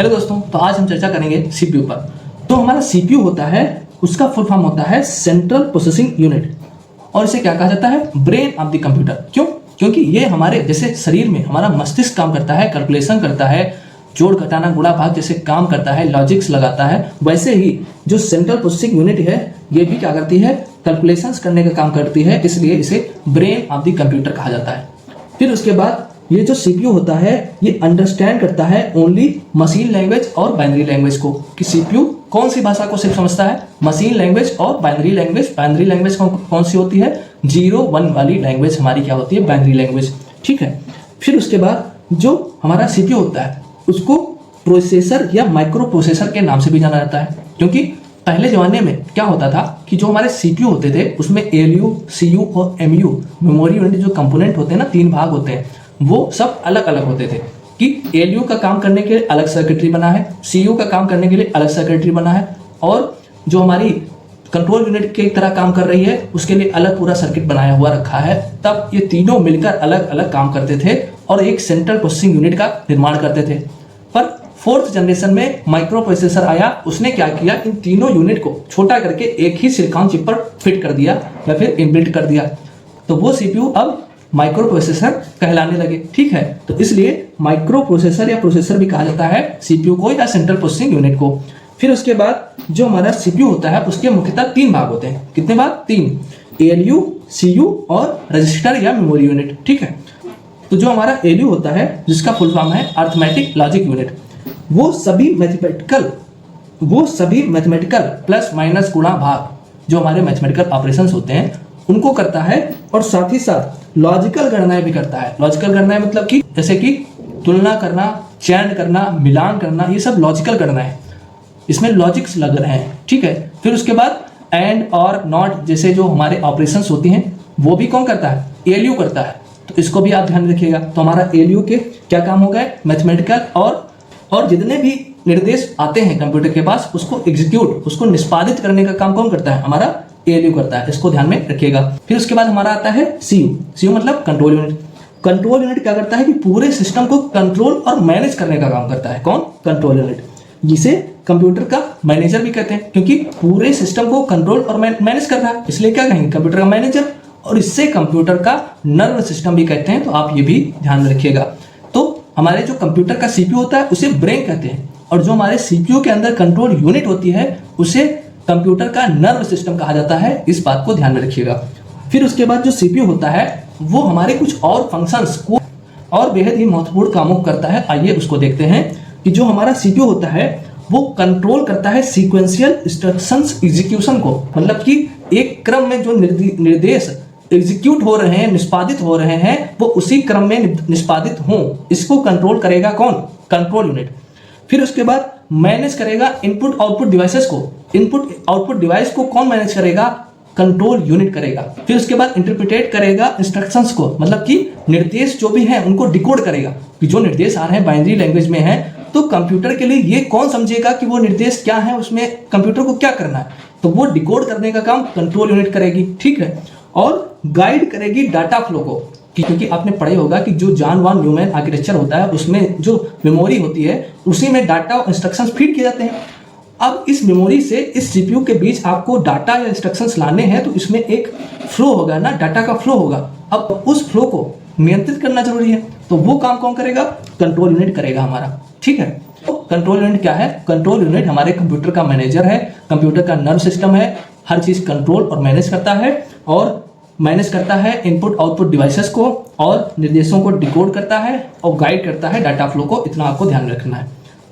Hello दोस्तों, तो आज हम चर्चा करेंगे सीपीयू पर। तो हमारा सीपीयू होता है, उसका फुल फॉर्म होता है सेंट्रल प्रोसेसिंग यूनिट, और इसे क्या कहा जाता है? Brain of the computer. क्यों? क्योंकि ये हमारे जैसे शरीर में हमारा मस्तिष्क काम करता है, कैलकुलेशन करता है, जोड़ घटाना गुणा भाग जैसे काम करता है, लॉजिक्स लगाता है, वैसे ही जो सेंट्रल प्रोसेसिंग यूनिट है ये भी क्या करती है? कैलकुलेशंस करने का काम करती है, इसलिए इसे ब्रेन ऑफ द कंप्यूटर कहा जाता है। फिर उसके बाद ये जो सीपीयू होता है ये अंडरस्टैंड करता है ओनली मशीन लैंग्वेज और बाइनरी लैंग्वेज को। कि सीपीयू कौन सी भाषा को सिर्फ समझता है? मशीन लैंग्वेज और बाइनरी लैंग्वेज। बाइनरी लैंग्वेज कौन सी होती है? 0-1 वाली लैंग्वेज हमारी क्या होती है? Binary language. ठीक है। फिर उसके बाद जो हमारा सीपीयू होता है उसको प्रोसेसर या माइक्रो प्रोसेसर के नाम से भी जाना जाता है, क्योंकि पहले जमाने में क्या होता था कि जो हमारे सीपीयू होते थे उसमें एलयू, सीयू और एमयू मेमोरी यूनिट जो कंपोनेंट होते हैं ना, 3 भाग होते हैं, वो सब अलग अलग होते थे। कि एलयू का काम करने के लिए अलग सर्किटरी बना है, सीयू का काम करने के लिए अलग सर्किटरी बना है, और जो हमारी कंट्रोल यूनिट की तरह काम कर रही है उसके लिए अलग पूरा सर्किट बनाया हुआ रखा है। तब ये तीनों मिलकर अलग अलग काम करते थे और एक सेंट्रल प्रोसेसिंग यूनिट का निर्माण करते थे। पर 4th जनरेशन में माइक्रो प्रोसेसर आया, उसने क्या किया? इन तीनों यूनिट को छोटा करके एक ही सिलिकॉन चिप पर फिट कर दिया या फिर इनबिल्ट कर दिया, तो वो सीपीयू अब माइक्रो प्रोसेसर कहलाने लगे। ठीक है, तो इसलिए माइक्रो प्रोसेसर या प्रोसेसर भी कहा जाता है सीपीयू को या सेंट्रल प्रोसेसिंग यूनिट को। फिर उसके बाद जो हमारा सीपीयू होता है उसके मुख्यतः 3 भाग होते हैं। कितने भाग? 3। एलयू, सीयू और रजिस्टर या मेमोरी यूनिट। ठीक है, तो जो हमारा एलयू होता है जिसका फुल फॉर्म है अर्थमेटिक लॉजिक यूनिट, वो सभी मैथमेटिकल प्लस माइनस गुणा भाग जो हमारे मैथमेटिकल ऑपरेशंस होते हैं उनको करता है, और साथ ही साथ लॉजिकल गणनाएं भी करता है। लॉजिकल गणनाएं मतलब कि जैसे कि तुलना करना, चयन करना, मिलान करना, ये सब लॉजिकल गणनाएं, इसमें लॉजिक्स लग रहे हैं। ठीक है, फिर उसके बाद एंड और नॉट जैसे जो हमारे ऑपरेशंस होती हैं वो भी कौन करता है? एलयू करता है। तो इसको भी आप ध्यान रखिएगा। तो हमारा एलयू के क्या काम हो गए? मैथमेटिकल और जितने भी निर्देश आते हैं कंप्यूटर के पास उसको एग्जीक्यूट, उसको निष्पादित करने का काम कौन करता है? हमारा एलयू करता है। इसको ध्यान में रखिएगा। फिर उसके बाद हमारा आता है सीयू। सीयू मतलब कंट्रोल यूनिट। कंट्रोल यूनिट क्या करता है कि पूरे सिस्टम को कंट्रोल और मैनेज करने का काम करता है। कौन? कंट्रोल यूनिट, जिसे कंप्यूटर का मैनेजर भी कहते हैं, क्योंकि पूरे सिस्टम को कंट्रोल और मैनेज कर रहा है, इसलिए क्या कहेंगे? कंप्यूटर का मैनेजर। और इससे कंप्यूटर का नर्व सिस्टम भी कहते हैं, तो आप ये भी ध्यान में रखिएगा। तो हमारे जो कंप्यूटर का सीपीयू होता है उसे ब्रेन कहते हैं, और जो हमारे सीपीयू के अंदर कंट्रोल यूनिट होती है उसे कंप्यूटर का नर्व सिस्टम कहा जाता है। इस बात को ध्यान में रखिएगा। फिर उसके बाद जो सीपीयू होता है वो हमारे कुछ और फंक्शंस को और बेहद ही महत्वपूर्ण कामों को करता है। आइए उसको देखते हैं कि जो हमारा सीपीयू होता है वो कंट्रोल करता है सीक्वेंशियल इंस्ट्रक्शंस एग्जीक्यूशन को, मतलब कि एक क्रम में जो निर्देश एग्जीक्यूट हो रहे हैं, निष्पादित हो रहे हैं, वो उसी क्रम में निष्पादित हों, इसको कंट्रोल करेगा कौन? Control unit. फिर उसके बाद मैनेज करेगा इनपुट आउटपुट डिवाइसेस को। इनपुट आउटपुट डिवाइस को कौन मैनेज करेगा? कंट्रोल यूनिट करेगा। फिर उसके बाद इंटरप्रिटेट करेगा इंस्ट्रक्शंस को, मतलब कि निर्देश जो भी हैं उनको डिकोड करेगा। कि जो निर्देश आ रहे हैं बाइनरी लैंग्वेज में है, तो कंप्यूटर के लिए ये कौन समझेगा कि वो निर्देश क्या है, उसमें कंप्यूटर को क्या करना है, तो वो डिकोड करने का काम कंट्रोल यूनिट करेगी। ठीक है, और गाइड करेगी डाटा फ्लो को, क्योंकि आपने पढ़ा होगा कि जो जॉन वॉन न्यूमैन आर्किटेक्चर होता है उसमें जो मेमोरी होती है उसी में डाटा और इंस्ट्रक्शंस फीड किए जाते हैं। अब इस मेमोरी से इस सीपीयू के बीच आपको डाटा या इंस्ट्रक्शंस लाने हैं, तो इसमें एक फ्लो होगा ना, डाटा का फ्लो होगा। अब उस फ्लो को नियंत्रित करना जरूरी है, तो वो काम कौन करेगा? कंट्रोल यूनिट करेगा हमारा। ठीक है, तो कंट्रोल यूनिट क्या है? कंट्रोल यूनिट हमारे कंप्यूटर का मैनेजर है, कंप्यूटर का नर्व सिस्टम है, हर चीज कंट्रोल और मैनेज करता है, और मैनेज करता है इनपुट आउटपुट डिवाइसेस को, और निर्देशों को डिकोड करता है और गाइड करता है डाटा फ्लो को। इतना आपको ध्यान में रखना है।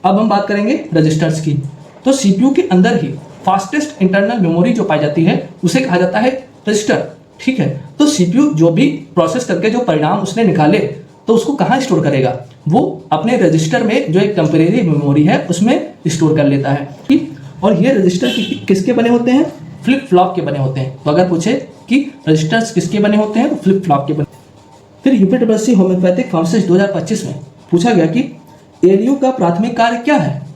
अब हम बात करेंगे रजिस्टर्स की। तो सीपीयू के अंदर ही फास्टेस्ट इंटरनल मेमोरी जो पाई जाती है उसे कहा जाता है रजिस्टर। ठीक है, तो सीपीयू जो भी प्रोसेस करके जो परिणाम उसने निकाले तो उसको कहाँ स्टोर करेगा? वो अपने रजिस्टर में जो एक टेम्परेरी मेमोरी है उसमें स्टोर कर लेता है। और ये रजिस्टर किसके बने होते हैं? फ्लिप फ्लॉप के बने होते हैं। तो अगर पूछे कि रजिस्टर्स किसके बने होते हैं, तो फ्लिप फ्लॉप के बने। फिर यूपीडब्ल्यूएससी होम्योपैथिक फार्मासिस्ट 2025 में पूछा गया कि एलयू का प्राथमिक कार्य क्या है।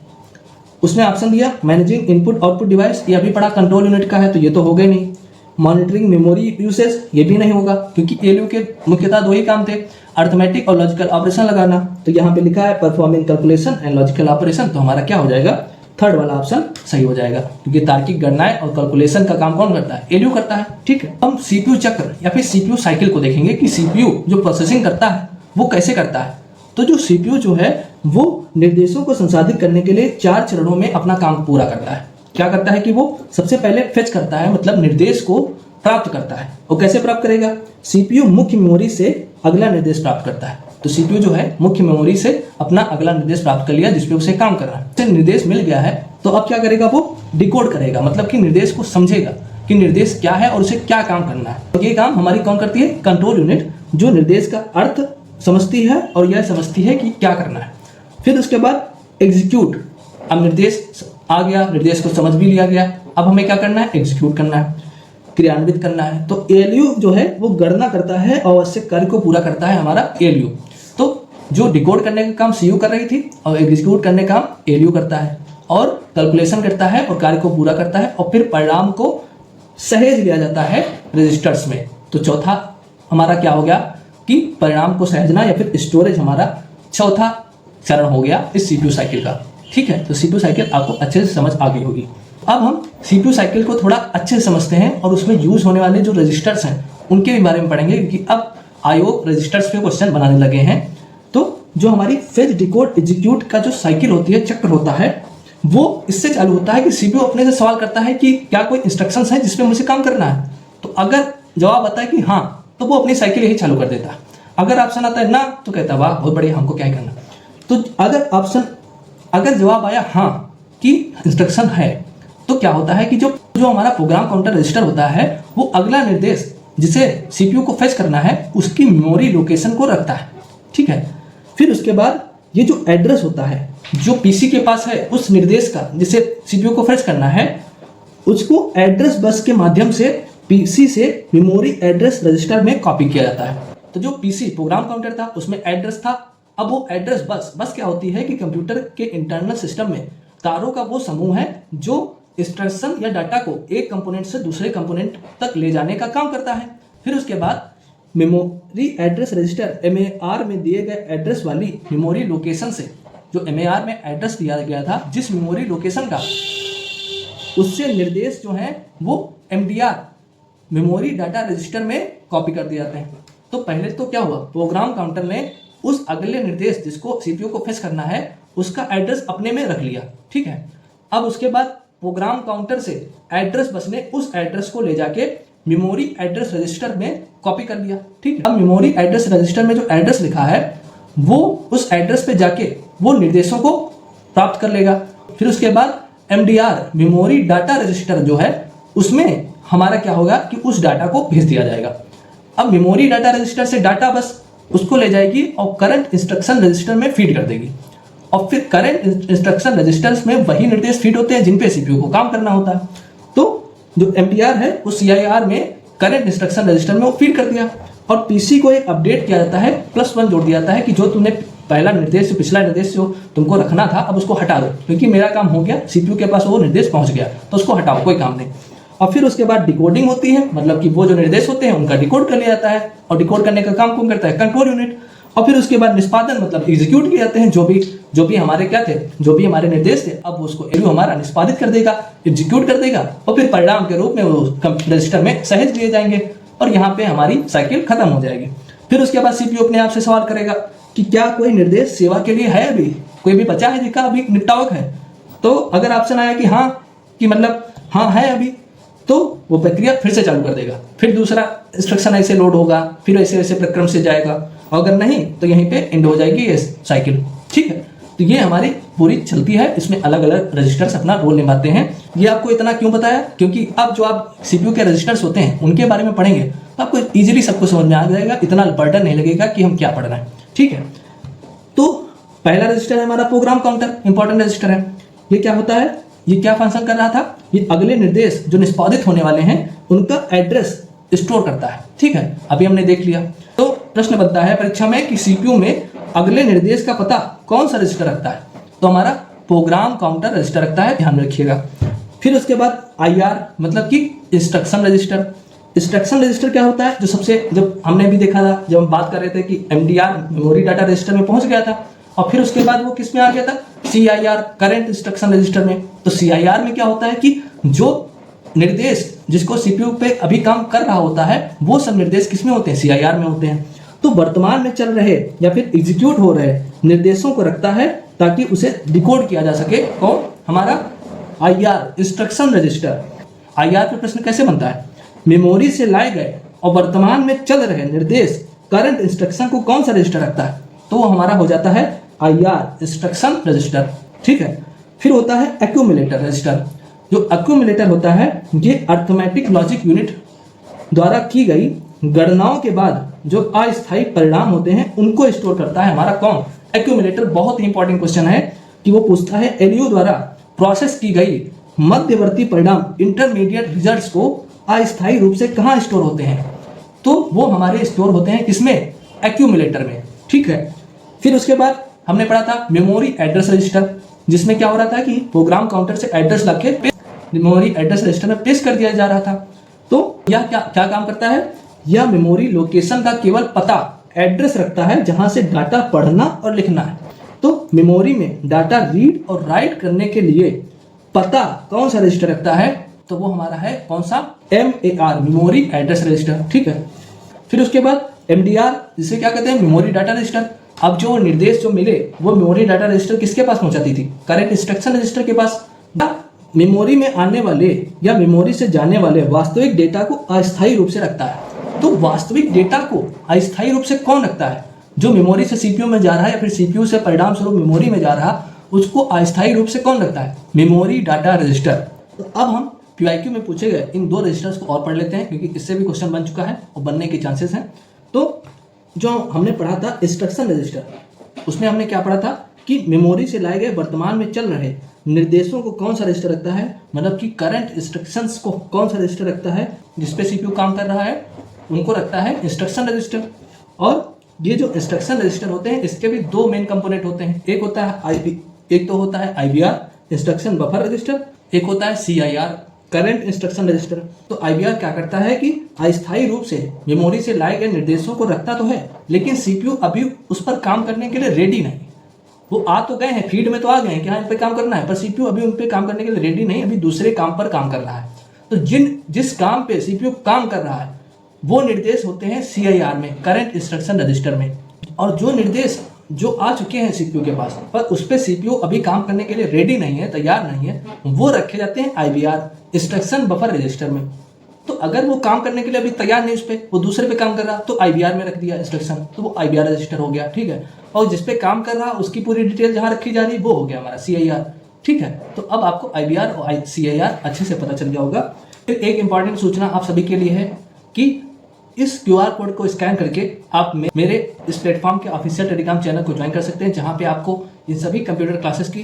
उसने ऑप्शन दिया मैनेजिंग इनपुट आउटपुट डिवाइस, ये अभी पढ़ा कंट्रोल यूनिट का है तो ये तो हो गए नहीं। मॉनिटरिंग मेमोरी यूसेज, ये भी नहीं होगा क्योंकि एलयू के मुख्यतः दो ही काम थे, अर्थमेटिक और लॉजिकल ऑपरेशन लगाना। तो यहाँ पे लिखा है performing calculation and logical operation, तो हमारा क्या हो जाएगा, थर्ड वाला ऑप्शन सही हो जाएगा, क्योंकि तार्किक गणनाएं और कैलकुलेशन का काम कौन करता है, एलयू करता है। ठीक है, हम सीपीयू चक्र या फिर सीपीयू साइकिल को देखेंगे कि सीपीयू जो प्रोसेसिंग करता है वो कैसे करता है। तो जो सीपीयू जो है वो निर्देशों को संसाधित करने के लिए 4 चरणों में अपना काम पूरा करता है। क्या करता है कि वो सबसे पहले फेच करता है, मतलब निर्देश को प्राप्त करता है। वो कैसे प्राप्त करेगा, सीपीयू मुख्य मेमोरी से अगला निर्देश प्राप्त करता है। तो सीपीयू जो है मुख्य मेमोरी से अपना अगला निर्देश प्राप्त कर लिया जिसपे उसे काम करना है। उसे निर्देश मिल गया है तो अब क्या करेगा, वो डिकोड करेगा, मतलब कि निर्देश को समझेगा कि निर्देश क्या है और उसे क्या काम करना है। तो ये काम हमारी कौन करती है, कंट्रोल यूनिट, जो निर्देश का अर्थ समझती है और यह समझती है कि क्या करना है। फिर उसके बाद एग्जीक्यूट, अब निर्देश आ गया, निर्देश को समझ भी लिया गया, अब हमें क्या करना है, एग्जीक्यूट करना है, क्रियान्वित करना है। तो एलयू जो है वो गणना करता है, आवश्यक कार्य को पूरा करता है हमारा एलयू। तो जो डिकोड करने का काम सीयू कर रही थी और एग्जीक्यूट करने का काम एलयू करता है, और कैलकुलेशन करता है और कार्य को पूरा करता है, और फिर परिणाम को सहेज लिया जाता है रजिस्टर्स में। तो चौथा हमारा क्या हो गया कि परिणाम को सहेजना या फिर स्टोरेज हमारा चौथा चरण हो गया इस सीपीयू साइकिल का। ठीक है, तो सीपीयू साइकिल आपको अच्छे से समझ आ गई होगी। अब हम सीपीयू साइकिल को थोड़ा अच्छे से समझते हैं और उसमें यूज होने वाले जो रजिस्टर्स हैं उनके भी बारे में पढ़ेंगे, क्योंकि अब आयोग रजिस्टर्स पे क्वेश्चन बनाने लगे हैं। तो जो हमारी फेच डिकोड एग्जीक्यूट का जो साइकिल होती है, चक्र होता है, वो इससे चालू होता है कि सीपीयू अपने से सवाल करता है कि क्या कोई इंस्ट्रक्शंस है जिसपे मुझे काम करना है। तो अगर जवाब आता है कि हाँ, तो वो अपनी साइकिल यही चालू कर देता है। अगर ऑप्शन आता है ना, तो कहता है वाह बहुत बढ़िया, हमको क्या करना। तो अगर जवाब आया हाँ कि इंस्ट्रक्शन है, तो क्या होता है कि जो हमारा प्रोग्राम काउंटर रजिस्टर होता है वो अगला निर्देश जिसे सीपीयू को फेच करना है उसकी मेमोरी लोकेशन को रखता है। ठीक है, फिर उसके बाद ये जो एड्रेस होता है जो पीसी के पास है उस निर्देश का जिसे सीपीयू को फेच करना है, उसको एड्रेस बस के माध्यम से पीसी से मेमोरी एड्रेस रजिस्टर में कॉपी किया जाता है। तो जो पीसी प्रोग्राम काउंटर था उसमें एड्रेस था, अब वो एड्रेस बस क्या होती है कि कंप्यूटर के इंटरनल सिस्टम में तारों का वो समूह है जो इंस्ट्रक्शन या डाटा को एक कंपोनेंट से दूसरे कंपोनेंट तक ले जाने का काम करता है। फिर उसके बाद मेमोरी एड्रेस रजिस्टर एमएआर में दिए गए एड्रेस वाली मेमोरी लोकेशन से, जो एमएआर में एड्रेस दिया गया था जिस मेमोरी लोकेशन का, उससे निर्देश जो है वो एमडीआर मेमोरी डाटा रजिस्टर में कॉपी कर दिए जाते हैं। तो पहले तो क्या हुआ, प्रोग्राम काउंटर ने उस अगले निर्देश जिसको सीपीयू को फेच करना है उसका एड्रेस अपने में रख लिया। ठीक है, अब उसके बाद प्रोग्राम काउंटर से एड्रेस बस ने उस एड्रेस को ले जाके मेमोरी एड्रेस रजिस्टर में कॉपी कर लिया। ठीक है, अब मेमोरी एड्रेस रजिस्टर में जो एड्रेस लिखा है वो उस एड्रेस पे जाके वो निर्देशों को प्राप्त कर लेगा। फिर उसके बाद एमडीआर मेमोरी डाटा रजिस्टर जो है उसमें हमारा क्या होगा कि उस डाटा को भेज दिया जाएगा। अब मेमोरी डाटा रजिस्टर से डाटा बस उसको ले जाएगी और करंट इंस्ट्रक्शन रजिस्टर में फीड कर देगी, और फिर करंट इंस्ट्रक्शन रजिस्टर्स में वही निर्देश फीड होते हैं जिन पे सीपीयू को काम करना होता है। तो जो एमटीआर है उस सीआईआर में करंट इंस्ट्रक्शन रजिस्टर में वो फीड कर दिया, और पीसी को एक अपडेट किया जाता है, +1 जोड़ दिया जाता है कि जो तुमने पहला निर्देश से पिछला निर्देश जो तुमको रखना था अब उसको हटा दो, क्योंकि मेरा काम हो गया, सीपीयू के पास वो निर्देश पहुंच गया, तो उसको हटाओ, कोई काम नहीं। और फिर उसके बाद डिकोडिंग होती है, मतलब कि वो जो निर्देश होते हैं उनका डिकोड कर लिया जाता है, और डिकोड करने का काम कौन करता है, कंट्रोल यूनिट। और फिर उसके बाद निष्पादन मतलब एग्जीक्यूट किए जाते हैं, जो भी हमारे क्या थे, जो भी हमारे निर्देश थे, अब उसको एलयू हमारा निष्पादित कर देगा, एग्जीक्यूट कर देगा, और फिर परिणाम के रूप में वो रजिस्टर में सहेज लिए जाएंगे, और यहाँ पे हमारी साइकिल खत्म हो जाएगी। फिर उसके बाद सीपीयू अपने आप से सवाल करेगा कि क्या कोई निर्देश सेवा के लिए है, अभी कोई भी बचा है जिसका अभी निपटावक है। तो अगर ऑप्शन आया कि हाँ, कि मतलब हाँ है अभी, तो वो प्रक्रिया फिर से चालू कर देगा, फिर दूसरा इंस्ट्रक्शन ऐसे लोड होगा, फिर ऐसे ऐसे प्रक्रम से जाएगा, और अगर नहीं तो यहीं पे एंड हो जाएगी ये साइकिल। ठीक है, तो ये हमारी पूरी चलती है, इसमें अलग अलग रजिस्टर्स अपना रोल निभाते हैं। ये आपको इतना क्यों बताया, क्योंकि अब जो आप सीपीयू के रजिस्टर्स होते हैं उनके बारे में पढ़ेंगे तो आपको इजीली सबको समझ में आ जाएगा, इतना बर्डन नहीं लगेगा कि हम क्या पढ़ रहे हैं। ठीक है, तो पहला रजिस्टर है हमारा प्रोग्राम काउंटर, इंपॉर्टेंट रजिस्टर है। ये क्या होता है, ये क्या फंक्शन कर रहा था, ये अगले निर्देश जो निष्पादित होने वाले हैं उनका एड्रेस स्टोर करता है। ठीक है, अभी हमने देख लिया। तो प्रश्न बनता है परीक्षा में कि सीपीयू में अगले निर्देश का पता कौन सा रजिस्टर रखता है, तो हमारा प्रोग्राम काउंटर रजिस्टर रखता है, ध्यान में रखिएगा। फिर उसके बाद आईआर मतलब कि इंस्ट्रक्शन रजिस्टर, इंस्ट्रक्शन रजिस्टर क्या होता है, जो सबसे जब हमने भी देखा था जब हम बात कर रहे थे कि एमडीआर मेमोरी डाटा रजिस्टर में पहुंच गया था और फिर उसके बाद वो किस में आ गया था, सीआईआर करंट इंस्ट्रक्शन रजिस्टर में। तो सीआईआर में क्या होता है कि जो निर्देश जिसको सीपीयू पे अभी काम कर रहा होता है वो सब निर्देश किस में होते हैं, सीआईआर में होते हैं। तो वर्तमान में चल रहे या फिर एग्जीक्यूट हो रहे निर्देशों को रखता है ताकि उसे डिकोड किया जा सके। कौन, हमारा आईआर इंस्ट्रक्शन रजिस्टर। आईआर पे प्रश्न कैसे बनता है, मेमोरी से लाए गए और वर्तमान में चल रहे निर्देश करंट इंस्ट्रक्शन को कौन सा रजिस्टर रखता है, तो वो हमारा हो जाता है आईआर इंस्ट्रक्शन रजिस्टर। ठीक है, फिर होता है एक्यूमुलेटर रजिस्टर। जो एक्यूमुलेटर होता है ये अर्थमेटिक लॉजिक यूनिट द्वारा की गई गणनाओं के बाद जो अस्थायी परिणाम होते हैं उनको स्टोर करता है हमारा कौन, एक्यूमुलेटर। बहुत ही इंपॉर्टेंट क्वेश्चन है कि वो पूछता है एलयू द्वारा प्रोसेस की गई मध्यवर्ती परिणाम इंटरमीडिएट रिजल्ट्स को अस्थायी रूप से कहाँ स्टोर होते हैं, तो वो हमारे स्टोर होते हैं किसमें, एक्यूमुलेटर में। ठीक है, फिर उसके बाद हमने पढ़ा था मेमोरी एड्रेस रजिस्टर, जिसमें क्या हो रहा था कि प्रोग्राम काउंटर से एड्रेस लग के मेमोरी एड्रेस रजिस्टर में पेश कर दिया जा रहा था। तो यह क्या क्या काम करता है, यह मेमोरी लोकेशन का केवल पता एड्रेस रखता है जहां से डाटा पढ़ना और लिखना है। तो मेमोरी में डाटा रीड और राइट करने के लिए पता कौन सा रजिस्टर रखता है, तो वो हमारा है कौन सा, MAR मेमोरी एड्रेस रजिस्टर। ठीक है, फिर उसके बाद MDR जिसे क्या कहते हैं, मेमोरी डाटा रजिस्टर। अब जो निर्देश जो मिले वो मेमोरी डाटा रजिस्टर किसके पास पहुंचाती थी, करेंट इंस्ट्रक्शन रजिस्टर के पास। मेमोरी में आने वाले या मेमोरी से जाने वाले वास्तविक डेटा को अस्थायी रूप से रखता है। तो वास्तविक डेटा को अस्थायी रूप से कौन रखता है, जो मेमोरी से सीपीयू में जा रहा है या फिर सीपीयू से परिणाम स्वरूप मेमोरी में जा रहा, उसको अस्थायी रूप से कौन रखता है, मेमोरी डाटा रजिस्टर। तो अब हम पीवाईक्यू में पूछे गए इन दो रजिस्टर्स को और पढ़ लेते हैं क्योंकि इससे भी क्वेश्चन बन चुका है और बनने के चांसेस हैं। तो जो हमने पढ़ा था इंस्ट्रक्शन रजिस्टर, उसमें हमने क्या पढ़ा था कि मेमोरी से लाए गए वर्तमान में चल रहे निर्देशों को कौन सा रजिस्टर रखता है, मतलब कि करंट इंस्ट्रक्शंस को कौन सा रजिस्टर रखता है, जिसपे सीपीयू काम कर रहा है उनको रखता है इंस्ट्रक्शन रजिस्टर। और ये जो इंस्ट्रक्शन रजिस्टर होते हैं इसके भी दो मेन कंपोनेंट होते हैं, एक होता है आईपी, एक तो होता है आईबीआर इंस्ट्रक्शन बफर रजिस्टर, एक होता है सीआईआर करंट इंस्ट्रक्शन रजिस्टर। तो आईबीआर क्या करता है कि अस्थायी रूप से मेमोरी से लाए गए निर्देशों को रखता तो है लेकिन सीपीयू अभी उस पर काम करने के लिए रेडी नहीं। वो आ तो गए हैं, फीड में तो आ गए हैं कि हाँ इन पे काम करना है, पर सीपीयू अभी उन पे काम करने के लिए रेडी नहीं, अभी दूसरे काम पर काम कर रहा है। तो जिस काम पे सीपीयू काम कर रहा है वो निर्देश होते हैं सीआईआर में करंट इंस्ट्रक्शन रजिस्टर में, और जो निर्देश जो आ चुके हैं सीपीयू के पास पर उस पर सीपीयू अभी काम करने के लिए रेडी नहीं है, तैयार नहीं है, वो रखे जाते हैं आईबीआर इंस्ट्रक्शन बफर रजिस्टर में। तो अगर वो काम करने के लिए अभी तैयार नहीं, उस पर वो दूसरे पे काम कर रहा तो आईबीआर में रख दिया इंस्ट्रक्शन, तो वो आईबीआर रजिस्टर हो गया। ठीक है, और जिस पे काम कर रहा उसकी पूरी डिटेल जहां रखी जा रही वो हो गया हमारा सीआईआर। ठीक है, तो अब आपको आईबीआर और सीआईआर अच्छे से पता चल गया होगा। फिर एक इंपॉर्टेंट सूचना आप सभी के लिए है कि इस क्यूआर कोड को स्कैन करके आप मेरे इस प्लेटफॉर्म के ऑफिशियल टेलीग्राम चैनल को ज्वाइन कर सकते हैं, जहां पे आपको इन सभी कंप्यूटर क्लासेस की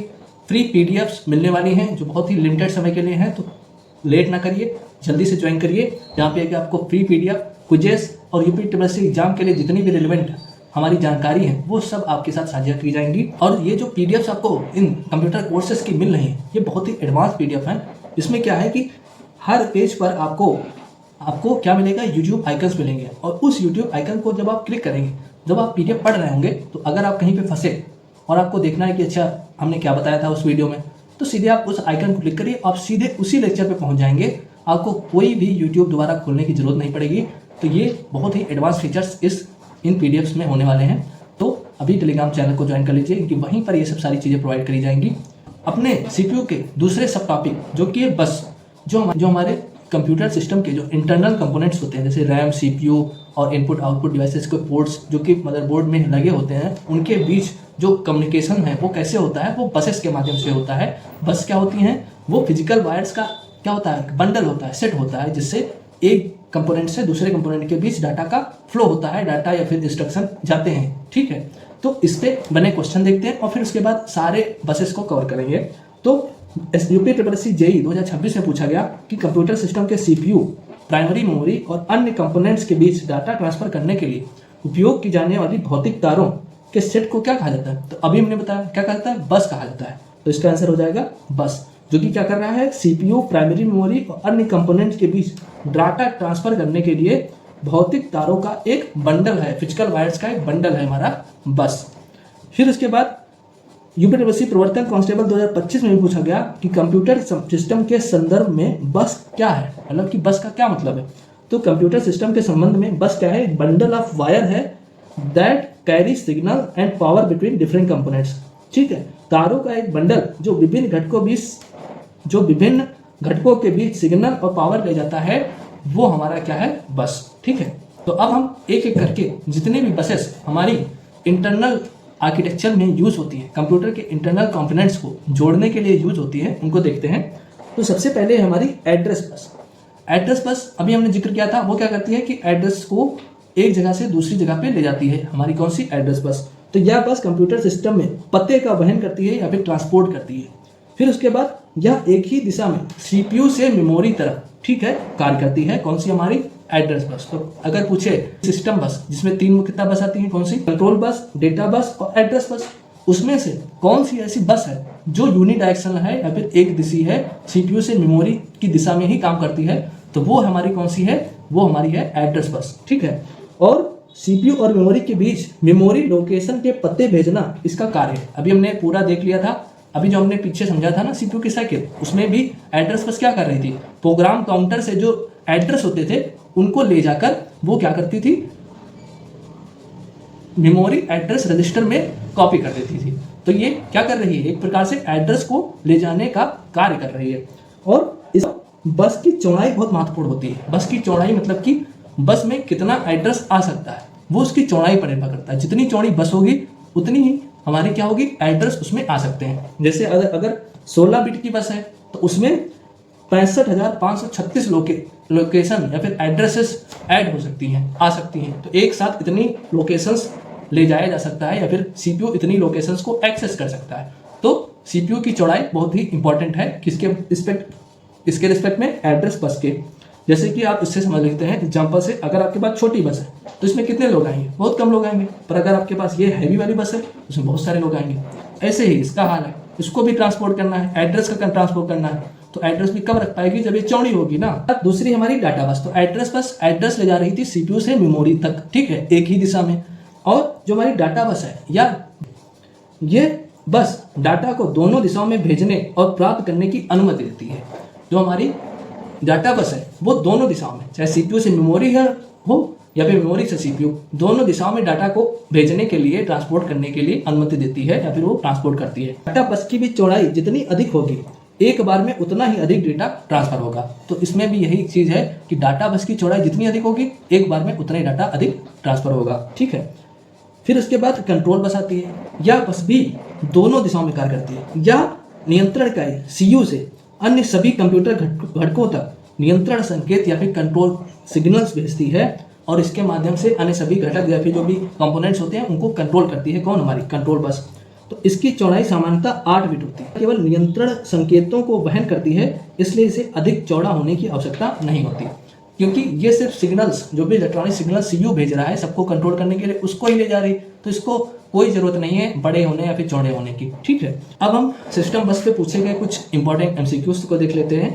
फ्री पीडीएफ्स मिलने वाली हैं जो बहुत ही लिमिटेड समय के लिए हैं। तो लेट ना करिए, जल्दी से ज्वाइन करिए, जहाँ पे आपको फ्री पीडीएफ क्विजेस और यूपीटीसी एग्जाम के लिए जितनी भी रिलेवेंट हमारी जानकारी है वो सब आपके साथ साझा की जाएंगी। और ये जो पीडीएफ्स आपको इन कंप्यूटर कोर्सेज की मिल रही हैं ये बहुत ही एडवांस पीडीएफ हैं। इसमें क्या है कि हर पेज पर आपको क्या मिलेगा, यूट्यूब आइकन्स मिलेंगे, और उस यूट्यूब आइकन को जब आप क्लिक करेंगे, जब आप पीडीएफ पढ़ रहे होंगे, तो अगर आप कहीं पे फंसे और आपको देखना है कि अच्छा हमने क्या बताया था उस वीडियो में, तो सीधे आप उस आइकन को क्लिक करिए, आप सीधे उसी लेक्चर पे पहुंच जाएंगे, आपको कोई भी यूट्यूब दोबारा खोलने की जरूरत नहीं पड़ेगी। तो ये बहुत ही एडवांस फीचर्स इन पीडीएफ्स में होने वाले हैं। तो अभी टेलीग्राम चैनल को ज्वाइन कर लीजिए क्योंकि वहीं पर ये सब सारी चीज़ें प्रोवाइड करी जाएंगी। अपने सीपीयू के दूसरे सब टॉपिक जो कि बस जो हमारे कंप्यूटर सिस्टम के जो इंटरनल कंपोनेंट्स होते हैं, जैसे रैम, सीपीयू और इनपुट आउटपुट डिवाइसेस के पोर्ट्स जो कि मदरबोर्ड में लगे होते हैं, उनके बीच जो कम्युनिकेशन है वो कैसे होता है, वो बसेस के माध्यम से होता है। बस क्या होती हैं, वो फिजिकल वायर्स का क्या होता है, बंडल होता है, सेट होता है, जिससे एक कंपोनेंट से दूसरे कंपोनेंट के बीच डाटा का फ्लो होता है, डाटा या फिर इंस्ट्रक्शन जाते हैं। ठीक है, तो इस पे बने क्वेश्चन देखते हैं और फिर उसके बाद सारे बसेस को कवर करेंगे। तो यूपीटीसी जेईई 2026 में पूछा गया कि कंप्यूटर सिस्टम के सीपीयू, प्राइमरी मेमोरी और अन्य कंपोनेंट्स के बीच डाटा ट्रांसफर करने के लिए उपयोग की जाने वाली भौतिक तारों के सेट को क्या कहा जाता है। तो अभी हमने बताया क्या कहा जाता है, बस कहा जाता है। तो इसका आंसर हो जाएगा बस। जो कि क्या कर रहा है, सीपीयू, प्राइमरी मेमोरी और अन्य कंपोनेंट्स के बीच डाटा ट्रांसफर करने के लिए भौतिक तारों का एक बंडल है, फिजिकल वायर्स का एक बंडल है हमारा बस। फिर उसके बाद यूपीएससी प्रवर्तन कांस्टेबल 2025 में भी पूछा गया कि कंप्यूटर सिस्टम के संदर्भ में बस क्या है, मतलब कि बस का क्या मतलब है। तो कंप्यूटर सिस्टम के संबंध में बस क्या है, बंडल ऑफ वायर है that carry signal and power between different components. ठीक है, तारों का एक बंडल जो विभिन्न घटकों के बीच सिग्नल और पावर ले जाता है, वो हमारा क्या है, बस। ठीक है, तो अब हम एक एक करके जितने भी बसेस हमारी इंटरनल आर्किटेक्चर में यूज होती है, कंप्यूटर के इंटरनल कंपोनेंट्स को जोड़ने के लिए यूज होती है, उनको देखते हैं। तो सबसे पहले हमारी एड्रेस बस। एड्रेस बस अभी हमने जिक्र किया था, वो क्या करती है कि एड्रेस को एक जगह से दूसरी जगह पे ले जाती है, हमारी कौन सी, एड्रेस बस। तो यह बस कंप्यूटर सिस्टम में पते का वहन करती है या फिर ट्रांसपोर्ट करती है। फिर उसके बाद यह एक ही दिशा में सीपीयू से मेमोरी तरफ, ठीक है, कार्य करती है, कौन सी, हमारी एड्रेस बस। तो अगर पूछे सिस्टम बस जिसमें 3 मुख्यतः बस आती है, कौन सी, कंट्रोल बस, डेटा बस और एड्रेस बस, उसमें से कौन सी ऐसी बस है जो यूनिडायरेक्शनल है या फिर एक दिशी है, सीपीयू से मेमोरी की दिशा में ही काम करती है, तो वो हमारी कौन सी है, वो हमारी है एड्रेस बस। ठीक है, और सीपीयू और मेमोरी के बीच मेमोरी लोकेशन के पते भेजना इसका कार्य है। अभी हमने पूरा देख लिया था, अभी जो हमने पीछे समझा था ना सीपीयू की साइकिल, उसमें भी एड्रेस बस क्या कर रही थी, प्रोग्राम काउंटर से जो एड्रेस होते थे उनको ले जाकर वो क्या करती थी, मेमोरी एड्रेस रजिस्टर में कॉपी कर देती थी। तो ये क्या कर रही है, एक प्रकार से एड्रेस को ले जाने का कार्य कर रही है। और इस बस की चौड़ाई बहुत महत्वपूर्ण होती है। बस की चौड़ाई मतलब कि बस में कितना एड्रेस आ सकता है, वो उसकी चौड़ाई पर निर्भर करता है। जितनी चौड़ी बस होगी उतनी ही हमारी क्या होगी, एड्रेस उसमें आ सकते हैं। जैसे अगर 16 बिट की बस है तो उसमें 65,536 लोकेशन या फिर एड्रेसेस ऐड हो सकती हैं, आ सकती हैं। तो एक साथ इतनी लोकेशंस ले जाया जा सकता है या फिर सीपीयू इतनी लोकेशंस को एक्सेस कर सकता है। तो सीपीयू की चौड़ाई बहुत ही इंपॉर्टेंट है, इसके रिस्पेक्ट में एड्रेस बस के। जैसे कि आप इससे समझ लेते हैं एग्जाम्पल से, अगर आपके पास छोटी बस है तो इसमें कितने लोग आएंगे, बहुत कम लोग आएंगे। पर अगर आपके पास ये हैवी वाली बस है उसमें बहुत सारे लोग आएंगे। ऐसे ही इसका हाल है, इसको भी ट्रांसपोर्ट करना है, एड्रेस का ट्रांसपोर्ट करना है, तो एड्रेस भी कब रख पाएगी, जब ये चौड़ी होगी ना। दूसरी हमारी डाटा बस, तो एड्रेस बस एड्रेस ले जा रही थी सीपीयू से मेमोरी तक, ठीक है, एक ही दिशा में। और जो हमारी डाटा बस है, या ये बस डाटा को दोनों दिशाओं में भेजने और प्राप्त करने की अनुमति देती है। जो हमारी डाटा बस है वो दोनों दिशाओं में, चाहे सीपीयू से मेमोरी हो या फिर मेमोरी से सीपीयू, दोनों दिशाओं में डाटा को भेजने के लिए, ट्रांसपोर्ट करने के लिए अनुमति देती है या फिर वो ट्रांसपोर्ट करती है। डाटा बस की भी चौड़ाई जितनी अधिक होगी एक बार में उतना ही अधिक डेटा ट्रांसफर होगा। तो इसमें भी यही चीज है कि डाटा बस की चौड़ाई जितनी अधिक होगी एक बार में उतना ही डाटा अधिक ट्रांसफर होगा। ठीक है, फिर उसके बाद कंट्रोल बस आती है। यह बस भी दोनों दिशाओं में कार्य करती है। यह नियंत्रण इकाई सीयू से अन्य सभी कंप्यूटर घटकों तक नियंत्रण संकेत या फिर कंट्रोल सिग्नल्स भेजती है और इसके माध्यम से अन्य सभी घटक या फिर जो भी कंपोनेंट्स होते हैं उनको कंट्रोल करती है। कौन, हमारी कंट्रोल बस। तो इसकी चौड़ाई सामान्यतः 8 बिट होती है, केवल नियंत्रण संकेतों को वहन करती है, इसलिए इसे अधिक चौड़ा होने की आवश्यकता नहीं होती, क्योंकि ये सिर्फ सिग्नल्स, जो भी इलेक्ट्रॉनिक सिग्नल सीयू भेज रहा है सबको कंट्रोल करने के लिए, उसको ही ले जा रही, तो इसको कोई जरूरत नहीं है बड़े होने या फिर चौड़े होने की। ठीक है, अब हम सिस्टम बस पे पूछे गए कुछ इंपॉर्टेंट एमसीक्यूज को देख लेते हैं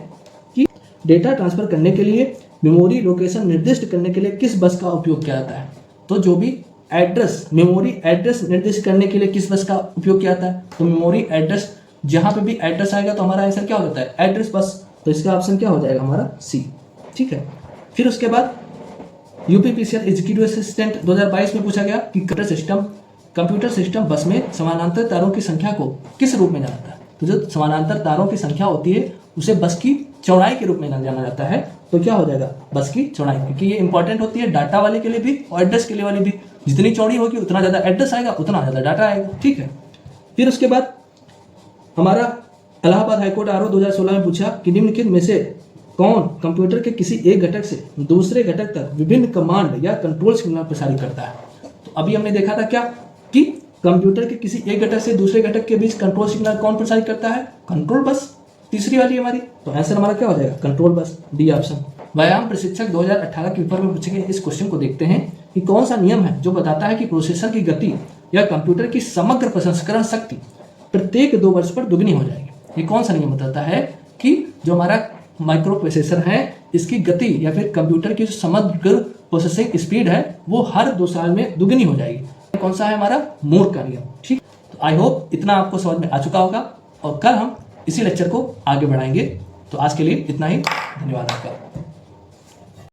कि डेटा ट्रांसफर करने के लिए मेमोरी लोकेशन निर्दिष्ट करने के लिए किस बस का उपयोग किया जाता है। तो जो भी एड्रेस, मेमोरी एड्रेस निर्दिष्ट करने के लिए किस बस का उपयोग किया जाता है, तो मेमोरी एड्रेस, जहां पे भी एड्रेस आएगा तो हमारा आंसर क्या हो जाता है, एड्रेस बस। तो इसका ऑप्शन क्या हो जाएगा, हमारा सी। ठीक है, फिर उसके बाद यूपीपीसीएल एग्जीक्यूटिव असिस्टेंट 2022 में पूछा गया कि कंप्यूटर सिस्टम बस में समानांतर तारों की संख्या को किस रूप में जाना जाता है। तो जो समानांतर तारों की संख्या होती है उसे बस की चौड़ाई के रूप में जाना जाता है। तो क्या हो जाएगा, बस की चौड़ाई, क्योंकि ये इंपॉर्टेंट होती है डाटा वाले के लिए भी और एड्रेस के लिए वाली भी। जितनी चौड़ी होगी उतना ज़्यादा एड्रेस आएगा, उतना ज़्यादा डाटा आएगा। ठीक है, फिर उसके बाद हमारा इलाहाबाद हाईकोर्ट आरओ 2016 में पूछा कि निम्नलिखित में से कौन कंप्यूटर के किसी एक घटक से दूसरे घटक तक विभिन्न कमांड या कंट्रोल सिग्नल प्रसारित करता है। तो अभी हमने देखा था क्या कि कंप्यूटर के किसी एक घटक से दूसरे घटक के बीच कंट्रोल सिग्नल कौन प्रसारित करता है, कंट्रोल बस, तीसरी वाली हमारी। तो आंसर हमारा क्या हो जाएगा, कंट्रोल बस, डी ऑप्शन। व्यायाम प्रशिक्षक 2018 के पेपर में पूछे गए इस क्वेश्चन को देखते हैं कि कौन सा नियम है जो बताता है कि प्रोसेसर की गति या कंप्यूटर की समग्र प्रसंस्करण शक्ति प्रत्येक 2 वर्ष पर दुगनी हो जाएगी। ये कौन सा नियम बताता है कि जो हमारा माइक्रो प्रोसेसर है इसकी गति या फिर कंप्यूटर की जो समग्र प्रोसेसिंग स्पीड है वो हर 2 साल में दुगनी हो जाएगी। कौन सा है हमारा मूर का नियम। ठीक, तो आई होप इतना आपको समझ में आ चुका होगा और कल हम इसी लेक्चर को आगे बढ़ाएंगे। तो आज के लिए इतना ही, धन्यवाद आपका।